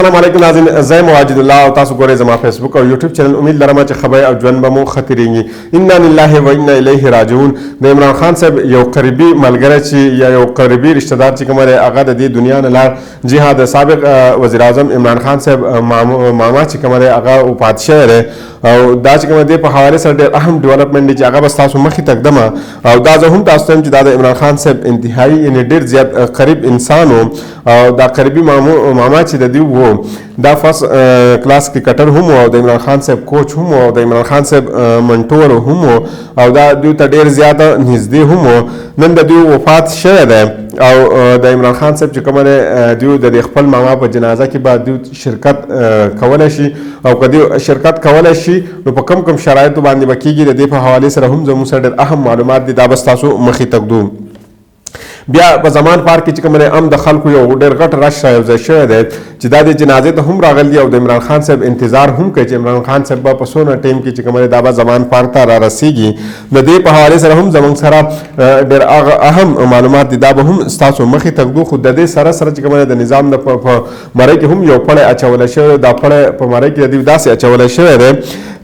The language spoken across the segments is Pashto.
السلام علیکم ناظرین، زه واجد الله او تاسو ګورئ زما فیسبوک او یوټیوب چینل. امید لرم چې خبرې او ژوند به مو ښه تېرېږي. انا لله و انا الیه راجعون. د عمران خان صاحب یو قریبي ملګری چې یا یو قریبي رشته دار چې کوم دی هغه د دې دنیا نه لاړ. جی ها، د سابق وزیر اعظم عمران خان صاحب ماما چې کوم دی هغه وفات شوی دی او دا چې کوم دی په حواله سره ډېر اهم ډیولپمنټ دی چې هغه به ستاسو مخې ته ږدم. او دا زه هم تاسو ته وایم چې دا د عمران خان صاحب انتهایي یعنې ډېر زیات قریب انسان و او دا قریبي ماما چې د دوی و دا فرست کلاس کرکټر هم او د عمران خان صاحب کوچ هم او د عمران خان صاحب منټور هم او دا دوی ته ډېر زیاته نږدې هم. نن د دوی وفات شوی دی او د عمران خان صاحب چې کومه دی دوی د خپل ماما په جنازه کې به دوی شرکت کولی شي او که دوی شرکت کولی شي نو په کم شرایطو باندې به کېږي. د دې په حوالې سره هم زموږ سره ډېر اهم معلومات دي، دا به ستاسو مخې ته ږدو. بیا په زمان پارک کې چې کوم دی هم د خلکو یو ډېر غټ رش را یوځای شوی دی چې دا د جنازې ته هم راغلي او د عمران خان صاحب انتظار هم کوي چې عمران خان صاحب به په څونه ټایم کې چې کوم دی دا به زمان پارک ته را رسیږي. د دې په حوالې سره هم زموږ سره ډېر اهم معلومات دي، دا به هم ستاسو مخې ته ږدو. خو د دې سره سره چې کوم دی د نظام په مرۍ کې هم یو پړی اچولی شوی. دا پړی په مرۍ کې د دوی داسې اچولی شوی دی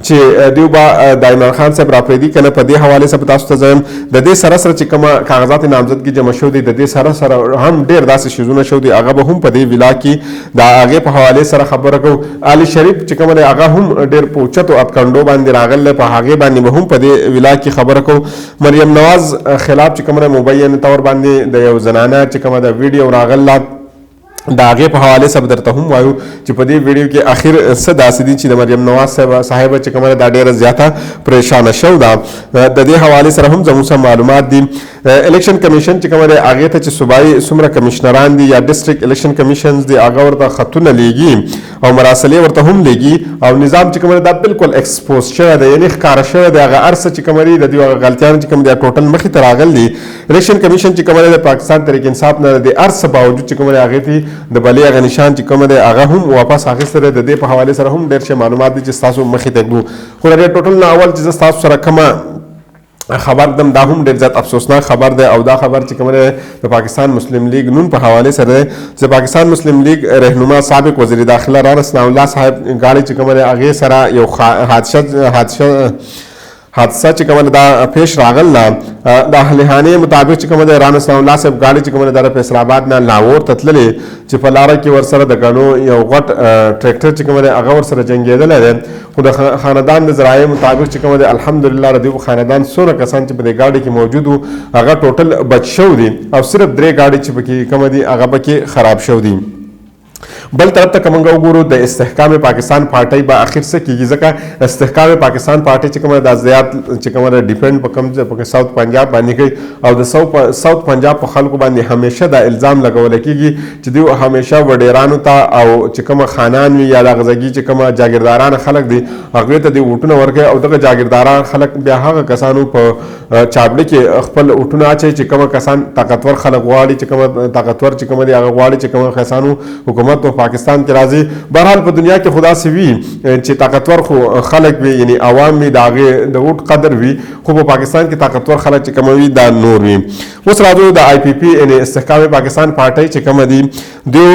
چې دوی به د عمران خان صاحب راپرېږدي که نه. په دې حوالې سره تاسو ته زه د دې سره سره چې کومه کاغذات نامزدګي جمع شوي دي د دې سره سره هم ډېر داسې شیزونه شوي دي هغه به هم په دې ولا کې د هغې په حوالې سره خبره کوو. علي شریف چې کومه دی هغه هم ډېر په اوچتو اتکنډو باندې راغلی، په هغې باندې به هم په دې ولا کې خبره کوو. مریم نواز خلاف چې کومه مبین طور باندې د یو زنانه چې کومه د ویډیو راغله د هغې په حوالې سره درته هم وایو چې په دې ویډیو کې اخر څه داسې دي چې د مریم نواز صاحبه چې کومه دا ډېره زیاته پریشانه شوې ده. د دې حوالې سره هم زموږ سره معلومات دي. الیکشن کمیشن چې کومه دی هغې ته چې صوبایي څومره کمیشنران دي یا ډسټرکټ الیکشن کمیشنز دي هغه ورته خطونه لیږي او مراسلې ورته هم لیږي او نظام چې کومه دا بالکل ایکسپوز شوی دی، یعنې ښکاره شوی دی. هغه هر څه چې کومه دي د دوی هغه غلطیان چې کوم دي ټوټل مخې ته راغلي. الیکشن کمیشن چې کومه دی د پاکستان تحریک انصاف نه د هر څه باوجود چې کومه دی هغې ته د بلې هغه نشان چې کومه دی هغه هم واپس اخیستی دی. د دې په حوالې سره هم ډېر ښه معلومات دي چې ستاسو مخې ته ږدو. خو د دې ټوټل نه اول چې زه ستاسو سره کومه خبر دم دا هم ډېر زیات افسوسناک خبر دی او دا خبر چې کومه دی د پاکستان مسلم لیگ نون په حوالې سره دی چې پاکستان مسلم لیگ رهنما سابق وزیر داخله رانا ثناء الله صاحب ګاډي چې کومه دی هغې سره یو حادثه چې کومه دا پیش راغله. د اهلخانې مطابق چې کومه دی رانا ثناء الله صاحب ګاډي چې کومه دی د فیصل آباد نه لاهور ته تللې چې په لاره کې ورسره د ګڼو یو غټ ټریکټر چې کومه دی هغه ورسره جنګېدلی دی. خو د خاندان د ذرایع مطابق چې کومه دی الحمدلله د دوی خاندان څونه کسان چې په دې ګاډي کې موجود وو هغه ټوټل بچ شوي دي او صرف 3 ګاډي چې پکې کومه دي هغه پکې خراب شوي دي. بل طرف ته کومه وګورو د استحکام پاکستان پارټۍ به اخر څه کېږي ځکه استحکام پاکستان پارټۍ چې کومه دا زیات چې کومه د ډیپینډ په کوم ځای په ساوث پنجاب باندې کوي او د ساوث پنجاب په خلکو باندې همیشه دا الزام لګولی کېږي چې دوی همیشه وډیرانو ته او چې کومه خانان وي یا د غزګي چې کومه جاګیرداران خلک دي هغوی ته دوی ووټونه ورکوي او دغه جاګیرداران خلک بیا هغه کسانو په چابړې کې خپل ووټونه اچوي چې کومه کسان طاقتور خلک غواړي چې کومه طاقتور چې کومه دي هغه غواړي چې کومه کسانو حکومت په پاکستان کې راځي. بهرحال په دنیا کې خدا سي وي چې طاقتور خو خلک وي یعنی عوام وي د هغې د ووټ قدر وي، خو په پاکستان کې طاقتور خلک چې کومه وي دا نور وي. اوس راځو د آی پی پی یعنې استحکام پاکستان پارټۍ چې کومه دي دوی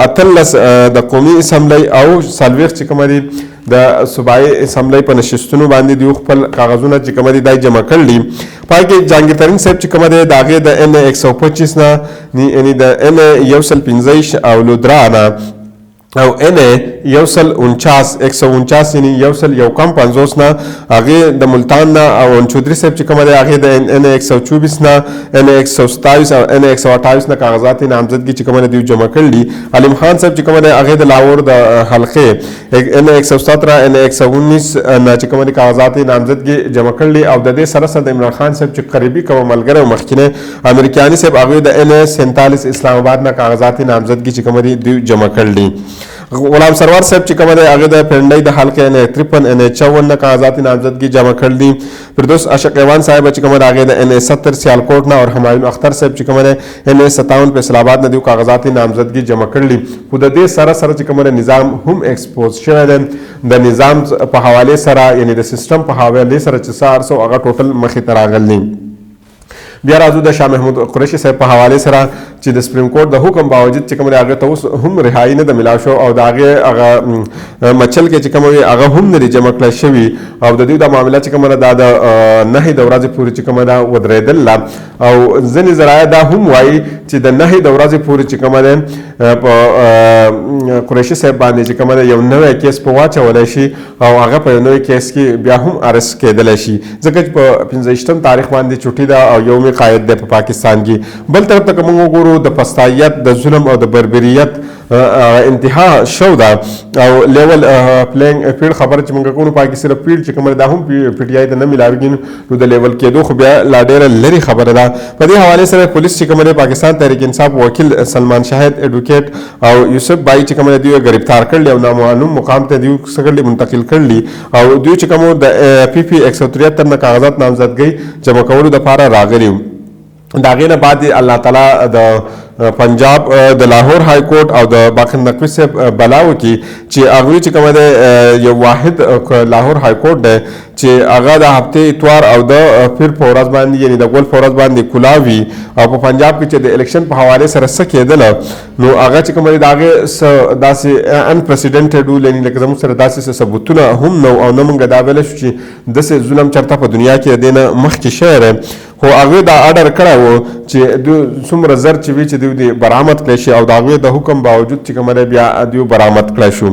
18 د قومي اسمبلی او 40 چې کومه دي د صوبایي اسمبلی په نشستونو باندې دوی خپل کاغذونه چې کومه دي دا جمع کړي. پای کې جهانګیر ترین صاحب چې کومه دی د هغې د ان 125 نه یعنې د ان 115 او لودرا نه او ان 149 یعنی 151 نه هغې د ملتان نه او چودري صاحب چې کومه دی هغې د ان 124 نه ان 127 او ان 128 نه کاغذات نامزدګي چې کومه دی دوی جمع کړي. علیم خان صاحب چې کومه دی هغې د لاهور د حلقې ان 117 ان 119 نه چې کومه دی کاغذات نامزدګي جمع کړي او د دې سره سره د عمران خان صاحب چې قریبي کومه ملګری او مخکینی امریکایاني صاحب هغوی د ان 47 اسلام آباد نه کاغذات نامزدګي چې کومه دی دوی جمع کړي. غلام سرور صاحب چې کومه دی هغې د پنډۍ د حلقې ان 53 ان 54 نه کاغذات نامزدګي جمع کړل دي. فردوس اشق ایوان صاحب چې کومه دی هغې د ان 70 سیالکوټ نه او همایون اختر صاحب چې کومه دی ان 57 فیصل آباد نه دوی کاغذات نامزدګي جمع کړل. خو د دې سره سره چې کومه نظام هم ایکسپوز شوی دی د نظام په حوالې سره یعنې د سیسټم په حوالې سره چې څه هر څه هغه ټوټل مخې ته راغلی. بیا راځو د شاه محمود قریشي صاحب په حواله سره چې د سپریم کورټ د حکم باوجود چې کوم هغه ته اوس هم رهایی نه د ملاو شو او د هغه مچل کې چې کوم وي هغه هم نه جمع کړل شوی او د دې د معاملې چې کوم د نهي د ورځې پورې چې کوم دا ودرېدل او ځینې ذرایع دا هم وایي چې د نهي د ورځې پورې چې کوم ده په قریشي صاحب باندې چې کوم یو نوی کیس په واچولی شي او هغه په یو نوی کیس کې بیا هم ارست کېدلی شي ځکه چې په 15 تاریخ باندې چوټي ده او یوم قائد ده په پاکستان کې بل طرف ته که موږ وګورو د فسطائیت د ظلم او د بربریت انتها شو ده او لیول پلینګ فیلډ خبره چې موږ کوو پاکستان صرف فیلډ چې کوم ده هم پی ټی آی ته نه ملاویږي نو د لیول کېدو خو بیا لا ډېره لري خبره ده په دې حواله سره پولیس چې کوم پاکستان تحریک انصاف وکیل سلمان شاهد ایډوکیټ او یوسف بای چې کوم دی گرفتار کړل او نامعلوم مقام ته دی څنګه منتقل کړل او دوی چې کوم د پی پی 173 نه کاغذات نامزدګي جمع کولو د لپاره راغلي دا غینه بعد الله تعالی د پنجاب د لاهور های کورټ او د باقر نقوی صاحب بلاو کی چې هغه چې کوم د یو واحد لاهور های کورټ ده چې هغه د هفته اتوار او د پیر په ورځ باندې یعنی د ګول په ورځ باندې کلاوي او په پنجاب کې چې د الیکشن په حواله سره څه کېدل نو هغه چې کوم د هغه داسې ان پریسیډنټډ ولني لکه زموږ سره داسې ثبوتونه هم نو او نه مونږ دا ویل شو چې داسې ظلم چرته په دنیا کې دینه مخکې شعر خو هغه دا آرډر کړی و چې د څومره زر چې وي چې دوی برآمد کړی شي او د هغې د حکم باوجود چې کوم بیا دوی برآمد کړی شو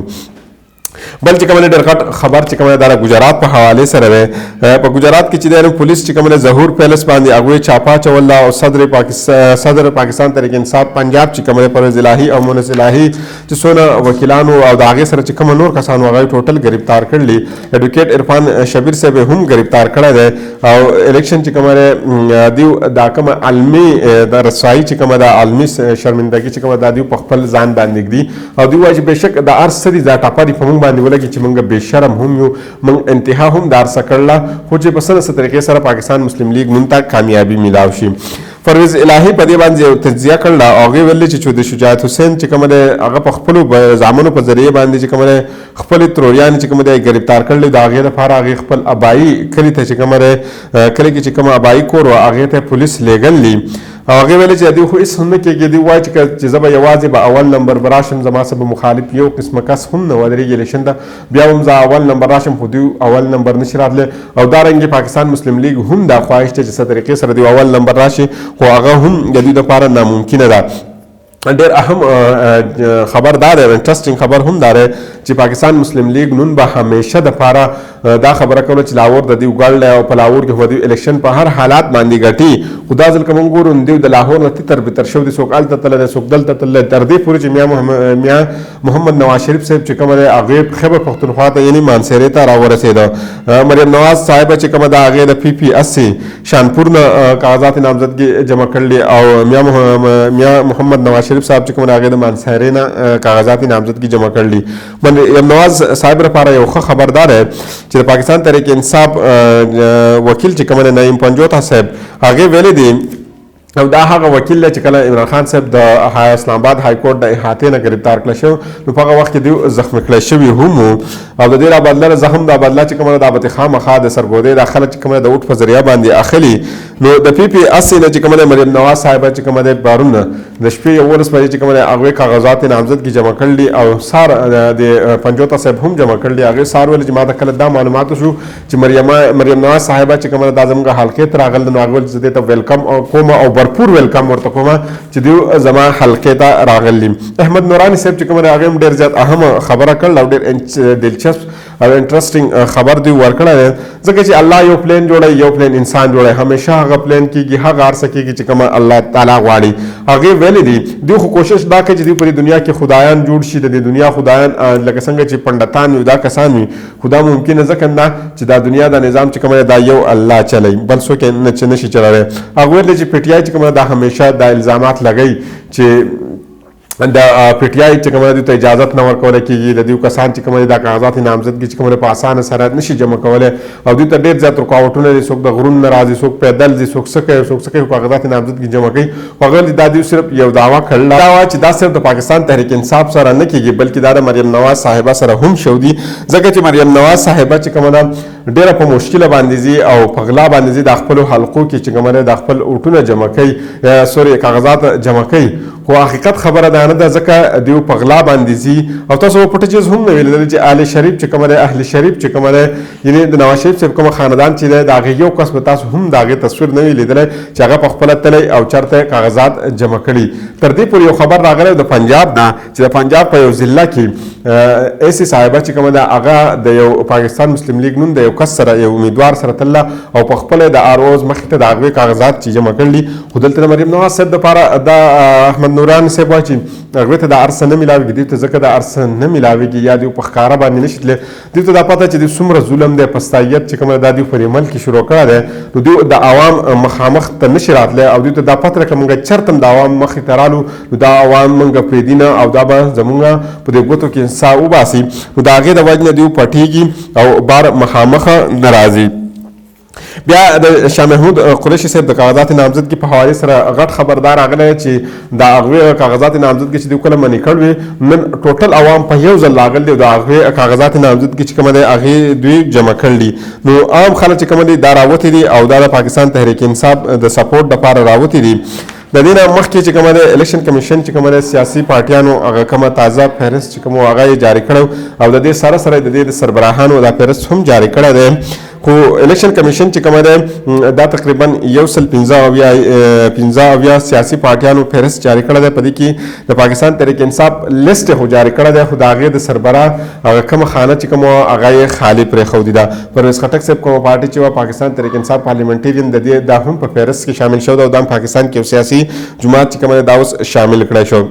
بل چې کوم ډېر غټ خبر چې کوم د گجرات په حواله سره وي په گجرات کې چې د پولیس چې کوم ظهور پیلس باندې هغه چاپا چول او صدر پاکستان تحریک انصاف پنجاب چې کوم پرویز الهی او مونس الهی چې سونه وکیلانو او د هغه سره چې کوم نور کسان هغه ټوټل گرفتار کړلی ایډوکیټ عرفان شبیر صاحب هم گرفتار کړی دی او الیکشن چې کوم دیو دا کوم علمي د رسایي چې کوم د علمي شرمندګي چې کوم د دیو په خپل ځان باندې دي او دی واجب بشک د ارسدي ذات اپاري په باندې ولګي چې موږ بے شرم هم یو موږ انتها هم دار سکړلا خو چې په سره طریقې سره پاکستان مسلم لیگ مونږ ته کامیابی میلاو شي پرویز الهی په دې باندې تجزیه کړل او هغه ویل چې د شجاعت حسین چې کوم هغه په خپل زامنو په ذریعہ باندې چې کوم خپل تروریان چې کوم گرفتار کړل دا هغه لپاره هغه خپل ابای کلی ته چې کوم کلی کې چې کوم ابای کور او هغه ته پولیس لګللی هغه ویل چې دوی خو هیڅ هم نه کېږي دوی وایي چې زه به یوازې به اول نمبر براشم زما سره به مخالف یو قسمه کس هم نه ودرېږي الیکشن ته بیا هم زه اول نمبر راشم خو دوی اول نمبر نشي راتلی او دارنګې پاکستان مسلم لیگ هم دا خواهش دی چې څه طریقې سره دوی اول نمبر راشي خو هغه هم د دوی لپاره ناممکنه ده ډېر اهم خبر دا دی انټرسټینګ خبر هم دا دی چې پاکستان مسلم لیگ نن به همیشه د پاره دا خبره کوله چې لاهور د دې وګړل او په لاهور کې هو د الیکشن په هر حالات باندې ګټي خدا ځل کوم ګورو د لاهور نه تر به تر شو د سوق الته تل د سوق دلته تل تر دې پورې چې میا محمد نواز شریف صاحب چې کوم هغه خیبر پختونخوا ته یعنی مانسیرې ته راورسېد مریم نواز صاحب چې کوم د هغه د پی پی 80 شانپور نه کاغذات نامزدګي جمع کړل او میا محمد نواز شریف صاحب چې کوم هغه د مانسیرې نه کاغذات نامزدګي جمع کړل مریم نواز صاحب لپاره یو خبردار ہے چې د پاکستان تحریک انصاف وکیل چې کوم نعیم پنجوتا صاحب هغه ویلي دي او دا هغه وکیل چې کله عمران خان صاحب د اسلام آباد های کورټ د احاطې نه گرفتار کړل شو نو په هغه وخت کې دوی زخمی کړل شوي هم او د دې را بدله زخم دا بدله چې کومه د ابت خامخا د سرګودې د خلک چې کومه د اوټ په ذریعہ باندې اخلي نو د پی پی 80 نه چې کومه مریم نواز صاحب چې کومه د بارون د شپې ورس په چې کومه هغه کاغذات نامزدګي جمع کړل او سار د پنجوتا صاحب هم جمع کړل هغه سار ول چې ما د کله دا معلومات شو چې مریم نواز صاحب چې کومه د اعظمګه حلقې تر اغل نو هغه زده ته ویلکم او کومه او برپور ویلکم ورته کومه چې دوی زما حلقې ته راغلی احمد نورانی صاحب چې کومه هغه ډیر زیات اهم خبره کړل او ډیر دلچسپ او انټرسټینګ خبر دی ورکړل ځکه چې الله یو پلان جوړي یو پلان انسان جوړي همیشه هغه پلان کیږي هغه ارسه کیږي چې کومه الله تعالی غواړي هغه ویل دي دوی خو کوشش دا کوي چې دوی په دنیا کې خدایان جوړ شي د دنیا خدایان لکه څنګه چې پندتان وي دا کسان وي خدا ممکن ځکه نه چې دا دنیا دا نظام چې کومه دا یو الله چلای بل څوک نه نشي چلای هغه ویل چې پټیای چې کومه دا همیشه دا الزامات لګي چې د پی ټی آی چې کومه د اجازه نه ورکول کیږي د دې کسان چې کومه د کاغذات نامزدګي چې کومه په اسانه سره نشي جمع کولای او دوی ته ډیر زیات رکاوټونه دي څوک د غرون ناراضي څوک پیدل دي څوک سکه کاغذات نامزدګي جمع کوي هغه د دې صرف یو داوا کړل دا چې دا صرف د پاکستان تحریک انصاف سره نه کیږي بلکې دا د مریم نواز صاحبہ سره هم شو دي ځکه چې مریم نواز صاحبہ چې کومه ډیره په مشکله باندې زی او په غلا باندې زی د خپل حلقو کې چې کومه د خپل اوټونه جمع کوي سوري کاغذات جمع کوي خو حقیقت خبره ده نه ده ځکه دیو په غلا باندې زی او تاسو په پټ چیز هم نه ویل چې آل شریف چې کومه اهل شریف چې کومه یعنی د نواز شریف چې کومه خاندان چې د هغه یو کس په تاسو هم داغه تصویر نه ویل چې هغه په خپل تل او چرته کاغذات جمع کړي تر دې پورې یو خبر راغله د پنجاب نه چې د پنجاب په یو ضلع کې ایسی صاحبہ چې کومه د هغه د یو پاکستان مسلم لیگ نوم د یو کس سره یو امیدوار سره تل او په خپل د اروز مخ ته د هغه کاغذات چې جمع کړي خو دلته مریم نواز صاحب د لپاره د احمد نوران صاحب واچي هغه ته د ارسن نه ملاوي دي ته ځکه د ارسن نه ملاويږي یا د په ښکارا باندې نشتله دي ته د پته چې د څومره ظلم د پستایت چې کومه د دې پر عمل کې شروع کړه ده نو دوی د عوام مخامخ ته نشي راتله او دوی ته د پته کومه چرتم د عوام مخ ته رالو نو د عوام منګه پریدینه او دا به زمونږه په دې ګوتو کې انسا وباسي نو دا هغه د وجنه دی پټیږي او بار مخامخ ناراضي بیا د شاه محمود قریشي صاحب د کاغذات نامزدګي په حواله سره غټ خبردار اغله چې د هغه کاغذات نامزدګي چې د کله منی کړوي نن ټوټل عوام په یو ځل لاګل دي د هغه کاغذات نامزدګي چې کومه ده هغه دوی جمع کړل نو عام خلک چې کومه دي دا راوتی دي او د پاکستان تحریک انصاف د سپورټ لپاره راوتی دي د دې نه مخکې چې کومه د الیکشن کمیشن چې کومه سیاسي پارټیانو هغه کومه تازه فهرست چې کومه هغه جاری کړو او د دې سره سره د دې سربراهانو د فهرست هم جاری کړی دی خو الیکشن کمیشن چې کومه ده دا تقریبا 115 سیاسي پارټیانو فهرست جاری کړی دی په دې کې د پاکستان تحریک انصاف لیست هو جاری کړی دی خو د هغې د سربراه هغه کومه خانه چې کومه هغه یې خالي پرېښودې ده پرویز خټک صاحب کومه پارټي چې وه پاکستان تحریک انصاف پارلیمنټرین د دې دا هم په فهرست کې شامل شو ده او دا پاکستان کې یو سیاسي جماعت چې کومه دا اوس شامل کړی شو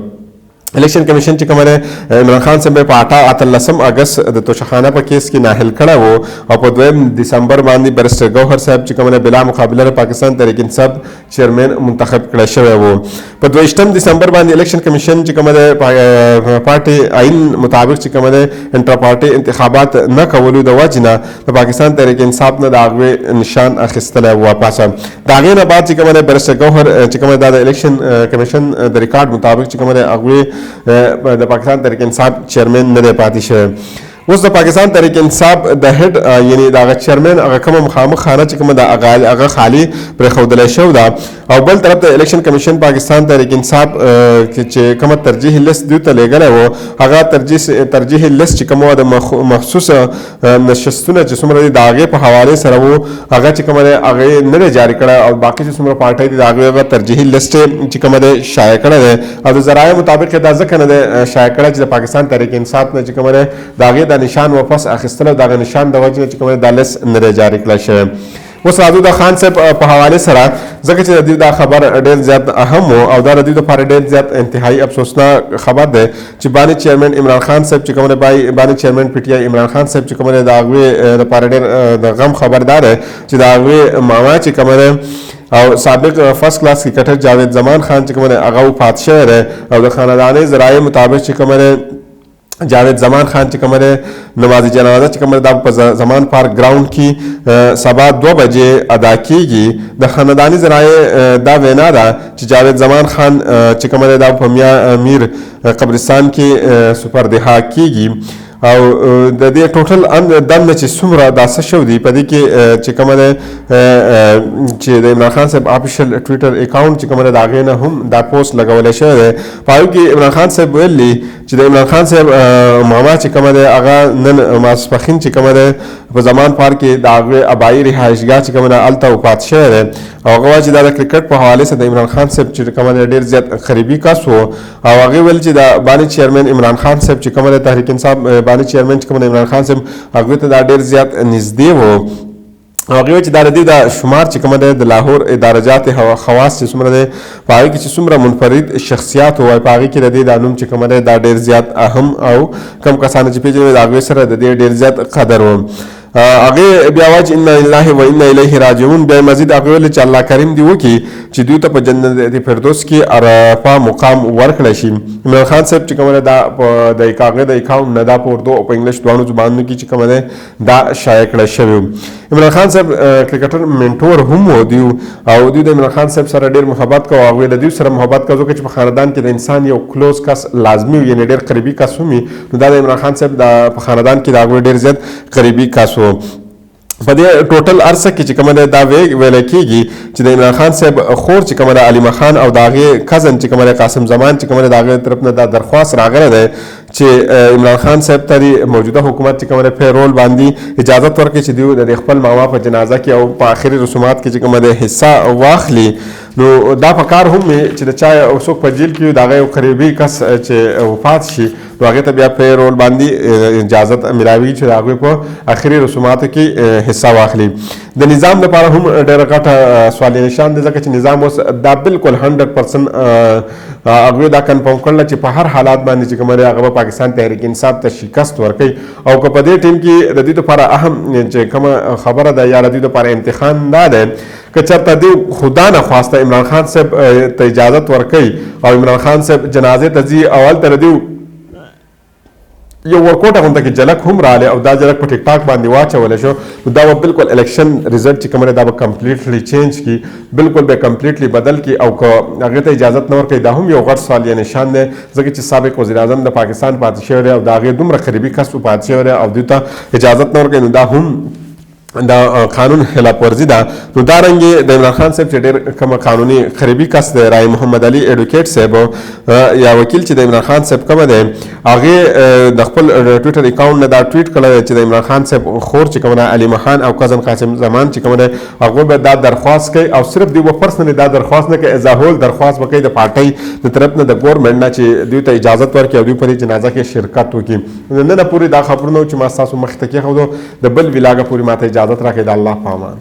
الیکشن کمیشن چې کومه عمران خان صاحب په 18 اگست د توشخانه په کیس کې ناهل کړه وو او په 2 دسمبر باندې برسټر ګوهر صاحب چې کومه بلا مقابله پاکستان تحریک انصاف چیرمن منتخب کړی شوی وو په 22 دسمبر باندې الیکشن کمیشن چې کومه پارټي آئین مطابق چې کومه انټر پارټي انتخابات نه کولو د وجنه د پاکستان تحریک انصاف نه د هغه نشان اخیستل وو پاسه دا غینه بعد چې کومه برسټر ګوهر چې کومه د الیکشن کمیشن د ریکارډ مطابق چې کومه هغه د پاکستان تحریک انصاف چیرمن نه پاتې شوی اوس د پاکستان تحریک انصاف د هډ یعنی د چیرمن هغه کومه مخامخ خانه چې کومه د هغه خالی پرېښودلی شو ده او بل طرف ته الیکشن کمیشن پاکستان تحریک انصاف چې کومه ترجیح لیست دوی ته لیږلی وو هغه ترجیح لیست چې کومه د مخصوص نشستونه چې څومره دي د هغې په حوالې سره وو هغه چې کومه دی هغې نه دی جاري کړی او باقي چې څومره پارټۍ دي د هغې هغه ترجیحي لیست چې کومه دی شایع کړی دی او د ذرایع مطابق دا ځکه نه دی شایع کړی چې د پاکستان تحریک انصاف نه چې کومه دی د هغې د نشان واپس اخیستل او دغه نشان د وجې چې کومه دا لیست نه دی جاري کړی شوی اوس راځو د خان صاحب په حواله سره ځکه چې د دې دا خبر ډېر زیات اهم و او دا د دې لپاره ډېر زیات انتهایی افسوسناک خبر ده چې بانی چیرمن عمران خان صاحب چې کومه بانی چیرمن پی ټی آی عمران خان صاحب چې کومه د هغې لپاره ډېر د غم خبردار ده چې د هغې ماما چې کومه او سابق فرست کلاس کرکټر جاوید زمان خان چې کومه هغه وفات شوی دی او د خانداني ذرایع مطابق چې کومه جاوید زمان خان چې کومه نماز جنازه چې کومه د زمان پارک گراوند کې سبا 2 بجې ادا کیږي د خانداني ذرایع دا وینا ده چې جاوید زمان خان چې کومه د په میا امیر قبرستان کې سپردها کیږي او د دې ټوټل دنه چې څومره داسه شو دی په دې کې چې کومه ده چې د عمران خان صاحب افیشل ټویټر اکاونټ چې کومه ده هغې نه هم دا پوسټ لګولی شوی دی په هغې کې عمران خان صاحب ویلي چې د عمران خان صاحب ماما چې کومه ده هغه نن ماسپښین چې کومه ده په زمان پارک کې د هغې ابایي رهایشګاه چې کومه ده هلته وفات شوی دی او هغه وایي چې دا د کرکټ په حوالې سره د عمران خان صاحب چې کومه ده ډېر زیات قریبي کس و او هغې ویل چې د بانی چیرمن عمران خان صاحب چې کومه ده تحریک انصاف بانی چیرمن چې کومه عمران خان صاحب هغوی ته دا ډېر زیات نږدې و هغه چې دا د دې د شمار چې کومه ده د لاهور ادارجات خواص چې څومره ده په هغې کې چې څومره منفرد شخصیات وایي په هغې کې د دې دا نوم چې کومه ده دا ډېر زیات اهم او کم کسانو چې پېژني د هغوی سره د دې ډېر زیات قدر و هغه بیا وایي چې انا لله و انا الیه راجعون. بیا مزید هغه ویل چې الله کریم دې وکړي چې دوی ته په جنت فردوس کې عرفه مقام ورکړی شي. عمران خان صاحب چې کومه دا د هغه د اکاونټ نه دا په اردو او په انګلیش دواړو زبانونو کې چې کومه ده دا شایع کړی شوی. عمران خان صاحب کرکټر منټور هم و دی او دوی د عمران خان صاحب سره ډیر محبت کوي. هغوی د دوی سره محبت کوي ځکه چې په خاندان کې د انسان یو کلوز کس لازمي وي، یعنې ډیر قریبي کس هم وي. نو دا د عمران خان صاحب په خاندان کې د هغوی ډیر زیات قریبي کس و. په دې ټوټل عرصه کې چې کومه ده دا ویل کېږي چې د عمران خان صاحب خور چې کومه ده علیمه خان او د هغې کزن چې کومه ده قاسم زمان چې کومه ده د هغې طرف نه دا درخواست راغلی دی چې عمران خان صاحب ته د موجوده حکومت چې کومه ده پیرول باندې اجازت ورکړي چې دوی د خپل ماما په جنازه کې او په آخري رسومات کې چې کومه ده حصه واخلي. نو دا په کار هم چې د چا څوک په جیل کې وي د هغه یو قریبي کس چې وفات شي نو هغې ته بیا پیرول باندې اجازت میلاوي چې د هغوی په آخري رسوماتو کې حصه واخلي. د نظام لپاره هم ډېره غټه سوالي نشان دی ځکه چې نظام اوس دا بالکل 100% هغوی دا کنفرم کړله چې په هر حالات باندې چې کومه دی هغه به پاکستان تحریک انصاف ته شکست ورکوي. او که په دې ټیم کې د دوی لپاره اهم چې کومه خبره ده یا د دوی لپاره امتحان دا دی که چېرته دوی خدا نه خواسته عمران خان صاحب ته اجازت ورکوي او عمران خان صاحب جنازې ته ځي او هلته د دوی یو ورکوټه غونډه کې جلک هم راغلی او دا جلک په ټیک ټاک باندې واچولی شو نو دا به بالکل الیکشن ریزلټ چې کومه دی دا به کمپلیټلی چینج کړي، بالکل به کمپلیټلی بدل کړي. او که هغې ته اجازت نه ورکوي دا هم یو غټ سوال یا نشان دی ځکه چې سابق وزیر اعظم د پاکستان پاتې شوی دی او د هغې دومره قریبي کس پاتې شوی دی او دوی ته اجازت نه ورکوي نو دا هم دا قانون خلاف ورزي ده. نو دا رنګې د عمران خان صاحب چې ډېر کومه قانوني قریبي کس دی رای محمد علي ایډوکیټ صاحب یا وکیل چې د عمران خان صاحب کومه دی هغې د خپل ټویټر اکاونټ نه دا ټویټ کړی چې د عمران خان صاحب خور چې کومه ده علیمه خان او کزن قاسم زمان چې کومه دی هغوی به دا درخواست کوي او صرف دوی به پرسنلي دا درخواست نه کوي ایز ا هول درخواست به کوي د پارټۍ د طرف نه د ګورمنټ نه چې دوی ته اجازت ورکړي او دوی په دې جنازه کې شرکت وکړي. نن پورې دا خبرونه چې ما ستاسو مخې ته کېښودو د بل ولاګه پورې ماته اجازت راکړئ. د الله په امان.